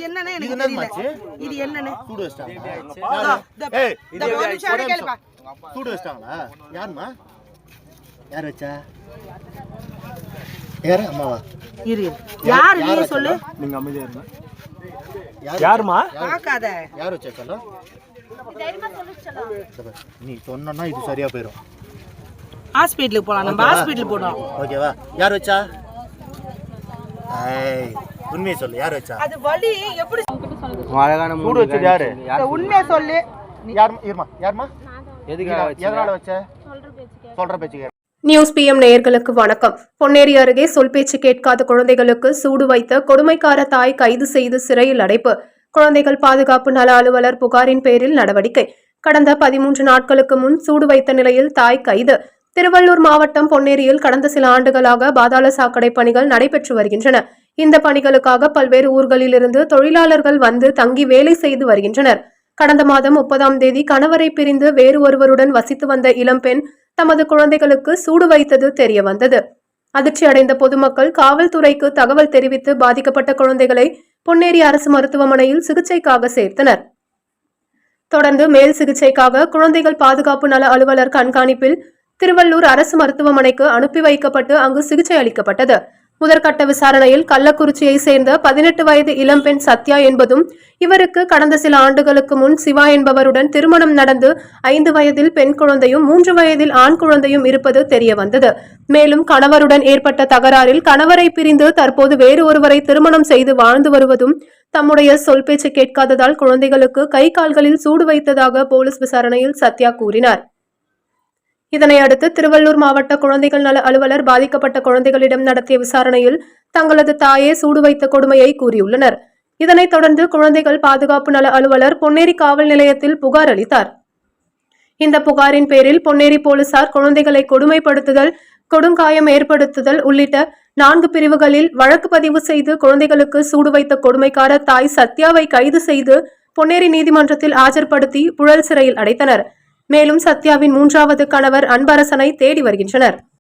என்னன்னு எனக்கு தெரியல. இது என்னன்னு சூடு வச்சிட்டாங்க. சூடு வச்சிட்டாங்களா? யாருமா? யார் வச்சா? யாரு அம்மாவா? இரு யார் நீ சொல்லு. நீங்க அமைதியா இருங்க. யாருமா? பார்க்காத. யார் வச்சா சொல்ல? நீ சொன்னா இது சரியா போயிடும். ஹாஸ்பிடலுக்கு போலாம். நம்ம ஹாஸ்பிடல் போறோம். ஓகேவா? யார் வச்சா? ஏய் உண்மையை சொல்லு. யார் வச்சா? அது வலி எப்படி அழகான சூடு வச்சது யாரு? உண்மையை சொல்லு. யாருமா? எதனால வச்ச? சொல்ற பேச்சு. நியூஸ் PM நேயர்களுக்கு வணக்கம். பொன்னேரி அருகே சொல் பேச்சு கேட்காத குழந்தைகளுக்கு சூடு வைத்த கொடுமைக்கார தாய் கைது செய்து சிறையில் அடைப்பு. குழந்தைகள் பாதுகாப்பு நல அலுவலர் புகாரின் பேரில் நடவடிக்கை. கடந்த 13 நாட்களுக்கு முன் சூடு வைத்த நிலையில் தாய் கைது. திருவள்ளூர் மாவட்டம் பொன்னேரியில் கடந்த சில ஆண்டுகளாக பாதாள சாக்கடை பணிகள் நடைபெற்று வருகின்றன. இந்த பணிகளுக்காக பல்வேறு ஊர்களிலிருந்து தொழிலாளர்கள் வந்து தங்கி வேலை செய்து வருகின்றனர். கடந்த மாதம் 30ஆம் தேதி கணவரை பிரிந்து வேறு ஒருவருடன் வசித்து வந்த இளம்பெண் தமது குழந்தைகளுக்கு சூடு வைத்தது தெரிய வந்தது. அதிர்ச்சி அடைந்த பொதுமக்கள் காவல்துறைக்கு தகவல் தெரிவித்து பாதிக்கப்பட்ட குழந்தைகளை பொன்னேரி அரசு மருத்துவமனையில் சிகிச்சைக்காக சேர்த்தனர். தொடர்ந்து மேல் சிகிச்சைக்காக குழந்தைகள் பாதுகாப்பு நல அலுவலர் கண்காணிப்பில் திருவள்ளூர் அரசு மருத்துவமனைக்கு அனுப்பி வைக்கப்பட்டு அங்கு சிகிச்சை அளிக்கப்பட்டது. முதற்கட்ட விசாரணையில் கள்ளக்குறிச்சியை சேர்ந்த 18 வயது இளம்பெண் சத்யா என்பதும் இவருக்கு கடந்த சில ஆண்டுகளுக்கு முன் சிவா என்பவருடன் திருமணம் நடந்து 5 வயதில் பெண் குழந்தையும் 3 வயதில் ஆண் குழந்தையும் இருப்பது தெரிய வந்தது. மேலும் கணவருடன் ஏற்பட்ட தகராறில் கணவரை பிரிந்து தற்போது வேறு ஒருவரை திருமணம் செய்து வாழ்ந்து வருவதும் தம்முடைய சொல் பேச்சு கேட்காததால் குழந்தைகளுக்கு கை கால்களில் சூடு வைத்ததாக போலீஸ் விசாரணையில் சத்யா கூறினார். இதனையடுத்து திருவள்ளூர் மாவட்ட குழந்தைகள் நல அலுவலர் பாதிக்கப்பட்ட குழந்தைகளிடம் நடத்திய விசாரணையில் தங்களது தாயே சூடு வைத்த கொடுமையை கூறியுள்ளனர். இதனைத் தொடர்ந்து குழந்தைகள் பாதுகாப்பு நல அலுவலர் பொன்னேரி காவல் நிலையத்தில் புகார் அளித்தார். இந்த புகாரின் பேரில் பொன்னேரி போலீசார் குழந்தைகளை கொடுமைப்படுத்துதல், கொடுங்காயம் ஏற்படுத்துதல் உள்ளிட்ட 4 பிரிவுகளில் வழக்கு பதிவு செய்து குழந்தைகளுக்கு சூடு வைத்த கொடுமைக்கார தாய் சத்யாவை கைது செய்து பொன்னேரி நீதிமன்றத்தில் ஆஜர்படுத்தி புழல் சிறையில் அடைத்தனர். மேலும் சத்யாவின் 3வது கணவர் அன்பரசனை தேடி வருகின்றனர்.